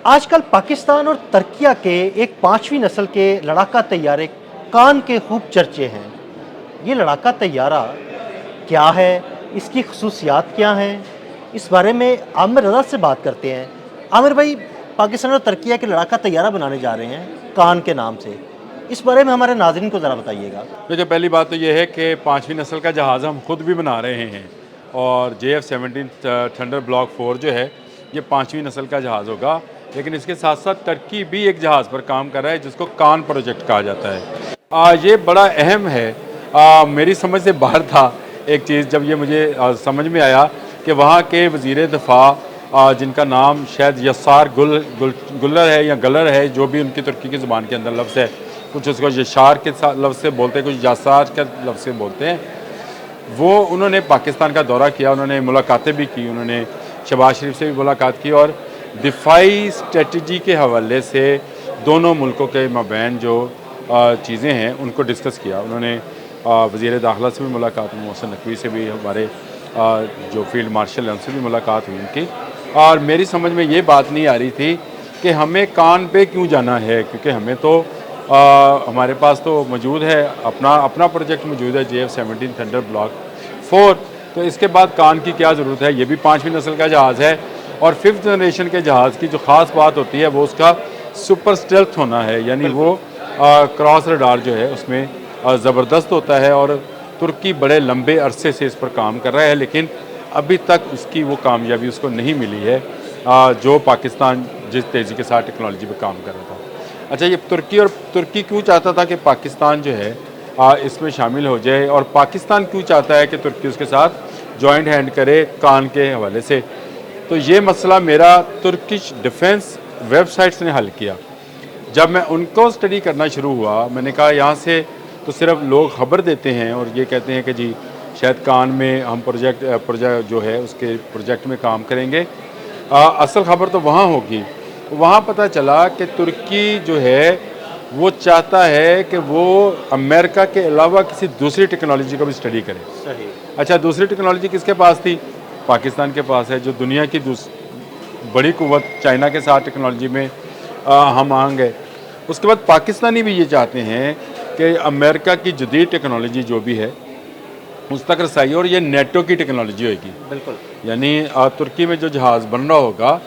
آج کل پاکستان اور ترکیہ کے ایک پانچویں نسل کے لڑاکا طیارے کان کے خوب چرچے ہیں۔ یہ لڑاکا طیارہ کیا ہے؟ اس کی خصوصیات کیا ہیں؟ اس بارے میں عامر رضا سے بات کرتے ہیں۔ عامر بھائی، پاکستان اور ترکیہ کے لڑاکا طیارہ بنانے جا رہے ہیں کان کے نام سے، اس بارے میں ہمارے ناظرین کو ذرا بتائیے گا۔ دیکھیے، پہلی بات تو یہ ہے کہ پانچویں نسل کا جہاز ہم خود بھی بنا رہے ہیں، اور JF-17 تھنڈر بلاک 4 جو ہے یہ پانچویں نسل کا جہاز ہوگا، لیکن اس کے ساتھ ساتھ ترکی بھی ایک جہاز پر کام کر رہا ہے جس کو کان پروجیکٹ کہا جاتا ہے۔ یہ بڑا اہم ہے، میری سمجھ سے باہر تھا ایک چیز جب یہ مجھے سمجھ میں آیا کہ وہاں کے وزیر دفاع جن کا نام شاید یسار گلر ہے یا گلر ہے، جو بھی ان کی ترکی کی زبان کے اندر لفظ ہے، کچھ اس کو یشار کے لفظ سے بولتے ہیں، کچھ یسار کے لفظ سے بولتے ہیں، وہ انہوں نے پاکستان کا دورہ کیا، انہوں نے ملاقاتیں بھی کی، انہوں نے شہباز شریف سے بھی ملاقات کی، اور دفاعی اسٹریٹجی کے حوالے سے دونوں ملکوں کے مابین جو چیزیں ہیں ان کو ڈسکس کیا۔ انہوں نے وزیر داخلہ سے بھی ملاقات، محسن نقوی سے بھی، ہمارے جو فیلڈ مارشل ہیں ان سے بھی ملاقات ہوئی ان کی، اور میری سمجھ میں یہ بات نہیں آ رہی تھی کہ ہمیں کان پہ کیوں جانا ہے، کیونکہ ہمیں تو ہمارے پاس تو موجود ہے اپنا پروجیکٹ موجود ہے JF-17 تھنڈر بلاک 4، تو اس کے بعد کان کی کیا ضرورت ہے؟ یہ بھی پانچویں نسل کا جہاز ہے، اور 5th جنریشن کے جہاز کی جو خاص بات ہوتی ہے وہ اس کا سپر سٹیلتھ ہونا ہے، یعنی وہ کراس ریڈار جو ہے اس میں زبردست ہوتا ہے، اور ترکی بڑے لمبے عرصے سے اس پر کام کر رہا ہے، لیکن ابھی تک اس کی وہ کامیابی اس کو نہیں ملی ہے جو پاکستان جس تیزی کے ساتھ ٹیکنالوجی پہ کام کر رہا تھا۔ اچھا، یہ ترکی کیوں چاہتا تھا کہ پاکستان جو ہے اس میں شامل ہو جائے، اور پاکستان کیوں چاہتا ہے کہ ترکی اس کے ساتھ جوائنٹ ہینڈ کرے کان کے حوالے سے؟ تو یہ مسئلہ میرا ترکش ڈیفنس ویب سائٹس نے حل کیا۔ جب میں ان کو اسٹڈی کرنا شروع ہوا، میں نے کہا یہاں سے تو صرف لوگ خبر دیتے ہیں اور یہ کہتے ہیں کہ جی شاید کان میں ہم پروجیکٹ جو ہے اس کے پروجیکٹ میں کام کریں گے، اصل خبر تو وہاں ہوگی۔ وہاں پتہ چلا کہ ترکی جو ہے وہ چاہتا ہے کہ وہ امریکہ کے علاوہ کسی دوسری ٹیکنالوجی کو بھی اسٹڈی کرے۔ صحیح۔ اچھا، دوسری ٹیکنالوجی کس کے پاس تھی؟ پاکستان کے پاس ہے، جو دنیا کی بڑی قوت چائنا کے ساتھ ٹیکنالوجی میں ہم آہنگ ہے۔ اس کے بعد پاکستانی بھی یہ چاہتے ہیں کہ امریکہ کی جدید ٹیکنالوجی جو بھی ہے اس تک رسائی، اور یہ نیٹو کی ٹیکنالوجی ہوگی۔ بالکل۔ یعنی ترکی میں جو جہاز بن رہا ہوگا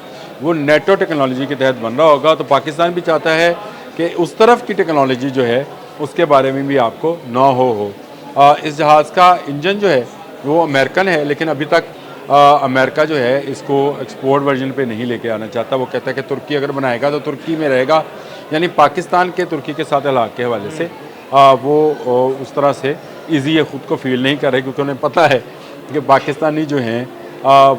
وہ نیٹو ٹیکنالوجی کے تحت بن رہا ہوگا، تو پاکستان بھی چاہتا ہے کہ اس طرف کی ٹیکنالوجی جو ہے اس کے بارے میں بھی آپ کو نہ ہو۔ اس جہاز کا انجن جو ہے وہ امریکن ہے، لیکن ابھی تک امریکہ جو ہے اس کو ایکسپورٹ ورژن پہ نہیں لے کے آنا چاہتا۔ وہ کہتا ہے کہ ترکی اگر بنائے گا تو ترکی میں رہے گا، یعنی پاکستان کے ترکی کے ساتھ علاقے کے حوالے سے وہ اس طرح سے ایزی خود کو فیل نہیں کر رہے، کیونکہ انہیں پتہ ہے کہ پاکستانی جو ہیں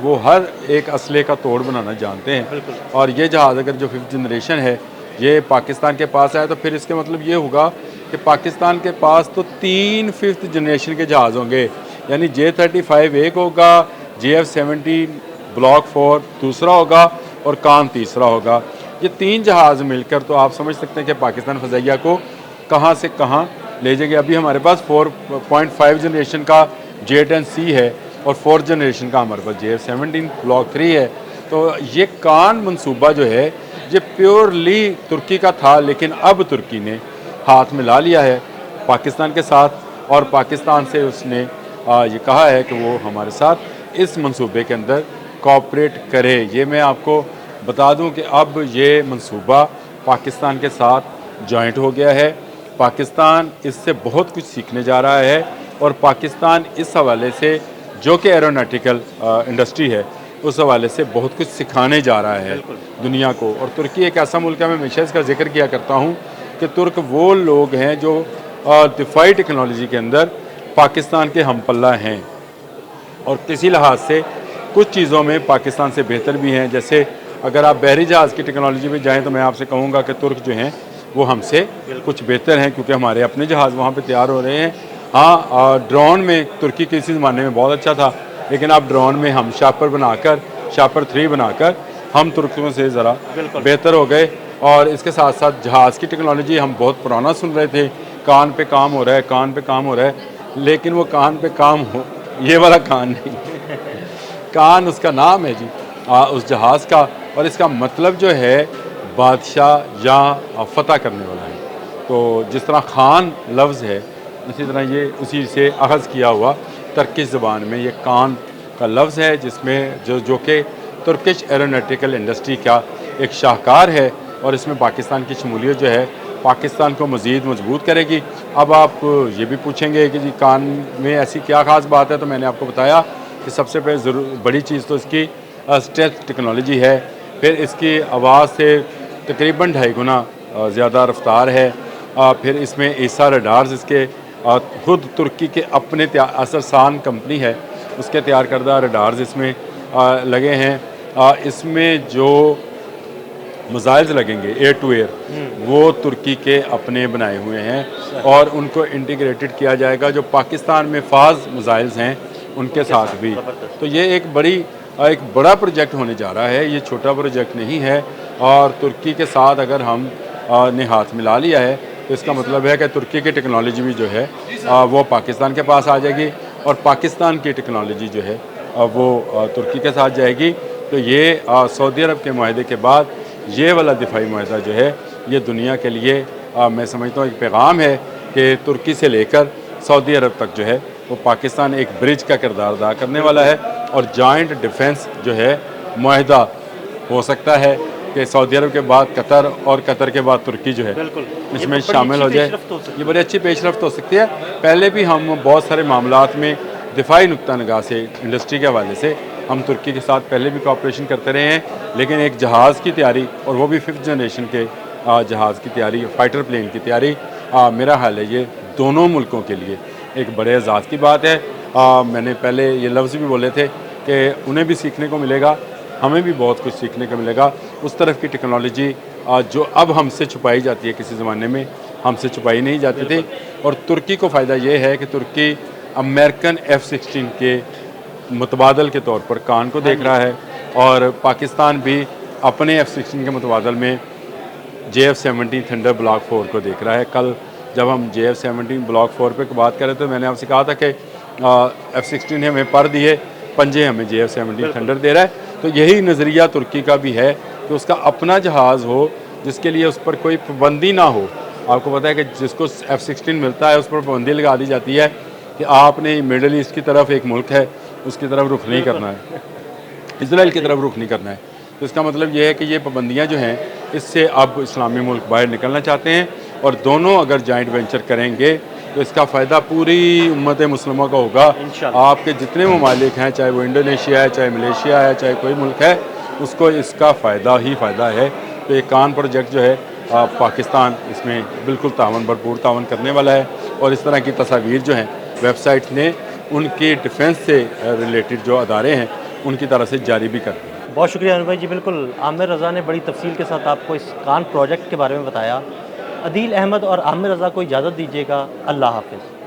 وہ ہر ایک اسلحے کا توڑ بنانا جانتے ہیں، اور یہ جہاز اگر جو 5th جنریشن ہے یہ پاکستان کے پاس آیا تو پھر اس کے مطلب یہ ہوگا کہ پاکستان کے پاس تو 3 5th جنریشن کے جہاز ہوں گے، یعنی J-35 ایک ہوگا، JF-17 بلاک 4 دوسرا ہوگا، اور کان تیسرا ہوگا۔ یہ 3 جہاز مل کر تو آپ سمجھ سکتے ہیں کہ پاکستان فضائیہ کو کہاں سے کہاں لے جائیں گے۔ ابھی ہمارے پاس 4.5 جنریشن کا J-10C ہے، اور 4th جنریشن کا ہمارے پاس JF-17 بلاک 3 ہے۔ تو یہ کان منصوبہ جو ہے یہ پیورلی ترکی کا تھا، لیکن اب ترکی نے ہاتھ ملا لیا ہے پاکستان کے ساتھ، اور پاکستان سے اس نے یہ کہا ہے کہ وہ ہمارے ساتھ اس منصوبے کے اندر کوآپریٹ کرے۔ یہ میں آپ کو بتا دوں کہ اب یہ منصوبہ پاکستان کے ساتھ جوائنٹ ہو گیا ہے۔ پاکستان اس سے بہت کچھ سیکھنے جا رہا ہے، اور پاکستان اس حوالے سے جو کہ ایروناٹیکل انڈسٹری ہے اس حوالے سے بہت کچھ سکھانے جا رہا ہے دنیا کو۔ اور ترکی ایک ایسا ملک ہے، میں ہمیشہ اس کا ذکر کیا کرتا ہوں کہ ترک وہ لوگ ہیں جو دفاعی ٹیکنالوجی کے اندر پاکستان کے ہم پلہ ہیں، اور کسی لحاظ سے کچھ چیزوں میں پاکستان سے بہتر بھی ہیں۔ جیسے اگر آپ بحری جہاز کی ٹیکنالوجی میں جائیں تو میں آپ سے کہوں گا کہ ترک جو ہیں وہ ہم سے کچھ بہتر ہیں، کیونکہ ہمارے اپنے جہاز وہاں پہ تیار ہو رہے ہیں۔ ہاں، ڈرون میں ترکی کسی زمانے میں بہت اچھا تھا، لیکن اب ڈرون میں ہم شاپر 3 بنا کر ہم ترکیوں سے ذرا بہتر ہو گئے، اور اس کے ساتھ ساتھ جہاز کی ٹیکنالوجی ہم بہت پرانا سن رہے تھے، کان پہ کام ہو رہا ہے، کان پہ کام ہو رہا ہے، لیکن وہ کان پہ کام ہو یہ والا کان نہیں، کان اس کا نام ہے جی اس جہاز کا، اور اس کا مطلب جو ہے بادشاہ یا فتح کرنے والا ہے. تو جس طرح خان لفظ ہے اسی طرح یہ اسی سے اخذ کیا ہوا ترکش زبان میں یہ کان کا لفظ ہے، جس میں جو کہ ترکش ایروناٹیکل انڈسٹری کا ایک شاہکار ہے، اور اس میں پاکستان کی شمولیت جو ہے پاکستان کو مزید مضبوط کرے گی. اب آپ یہ بھی پوچھیں گے کہ جی کان میں ایسی کیا خاص بات ہے، تو میں نے آپ کو بتایا کہ سب سے بڑی چیز تو اس کی اسٹیلتھ ٹیکنالوجی ہے. پھر اس کی آواز سے تقریباً 2.5 گنا زیادہ رفتار ہے. پھر اس میں ایسا ریڈارز اس کے خود ترکی کے اپنے اثرسان کمپنی ہے اس کے تیار کردہ ریڈارز اس میں لگے ہیں. اس میں جو میزائلز لگیں گے ایئر ٹو ایئر وہ ترکی کے اپنے بنائے ہوئے ہیں، اور ان کو انٹیگریٹڈ کیا جائے گا جو پاکستان میں فاز میزائلز ہیں ان کے ساتھ بھی. تو یہ ایک بڑا پروجیکٹ ہونے جا رہا ہے، یہ چھوٹا پروجیکٹ نہیں ہے. اور ترکی کے ساتھ اگر ہم نے ہاتھ ملا لیا ہے تو اس کا مطلب ہے کہ ترکی کی ٹیکنالوجی بھی جو ہے وہ پاکستان کے پاس آ جائے گی، اور پاکستان کی ٹیکنالوجی جو ہے وہ ترکی کے ساتھ جائے گی. تو یہ سعودی عرب کے معاہدے کے بعد یہ والا دفاعی معاہدہ جو ہے یہ دنیا کے لیے میں سمجھتا ہوں ایک پیغام ہے کہ ترکی سے لے کر سعودی عرب تک جو ہے وہ پاکستان ایک برج کا کردار ادا کرنے والا ہے. اور جوائنٹ ڈیفنس جو ہے معاہدہ ہو سکتا ہے کہ سعودی عرب کے بعد قطر اور قطر کے بعد ترکی جو ہے اس میں شامل ہو جائے. یہ بڑی اچھی پیش رفت ہو سکتی ہے. پہلے بھی ہم بہت سارے معاملات میں دفاعی نقطہ نگاہ سے انڈسٹری کے حوالے سے ہم ترکی کے ساتھ پہلے بھی کوآپریشن کرتے رہے ہیں، لیکن ایک جہاز کی تیاری اور وہ بھی 5th جنریشن کے جہاز کی تیاری، فائٹر پلین کی تیاری، میرا خیال ہے یہ دونوں ملکوں کے لیے ایک بڑے اعزاز کی بات ہے. میں نے پہلے یہ لفظ بھی بولے تھے کہ انہیں بھی سیکھنے کو ملے گا، ہمیں بھی بہت کچھ سیکھنے کو ملے گا. اس طرف کی ٹیکنالوجی جو اب ہم سے چھپائی جاتی ہے کسی زمانے میں ہم سے چھپائی نہیں جاتی تھی. اور ترکی کو فائدہ یہ ہے کہ ترکی امریکن F-16 کے متبادل کے طور پر کان کو دیکھ رہا ہے، اور پاکستان بھی اپنے F-16 کے متبادل میں JF-17 تھنڈر بلاک 4 کو دیکھ رہا ہے. کل جب ہم JF-17 بلاک 4 پہ بات کر رہے تھے میں نے آپ سے کہا تھا کہ F-16 نے ہمیں پر دیے، پنجے ہمیں JF-17 تھنڈر دے رہا ہے. تو یہی نظریہ ترکی کا بھی ہے کہ اس کا اپنا جہاز ہو جس کے لیے اس پر کوئی پابندی نہ ہو. آپ کو پتہ ہے کہ جس کو F-16 ملتا ہے اس پر پابندی لگا دی جاتی ہے کہ آپ نے مڈل ایسٹ کی طرف ایک ملک ہے اس کی طرف رخ نہیں کرنا ہے، اسرائیل کی طرف رخ نہیں کرنا ہے. تو اس کا مطلب یہ ہے کہ یہ پابندیاں جو ہیں اس سے اب اسلامی ملک باہر نکلنا چاہتے ہیں، اور دونوں اگر جوائنٹ وینچر کریں گے تو اس کا فائدہ پوری امت مسلمہ کا ہوگا. آپ کے جتنے ممالک ہیں چاہے وہ انڈونیشیا ہے، چاہے ملیشیا ہے، چاہے کوئی ملک ہے، اس کو اس کا فائدہ ہی فائدہ ہے. تو یہ کان پروجیکٹ جو ہے پاکستان اس میں بالکل بھرپور تعاون کرنے والا ہے. اور اس طرح کی تصاویر جو ہیں ویب سائٹ نے ان کے ڈیفنس سے ریلیٹڈ جو ادارے ہیں ان کی طرف سے جاری بھی کر دیا. بہت شکریہ انور بھائی جی. بالکل عامر رضا نے بڑی تفصیل کے ساتھ آپ کو اس کان پروجیکٹ کے بارے میں بتایا. عدیل احمد اور عامر رضا کو اجازت دیجیے گا. اللہ حافظ.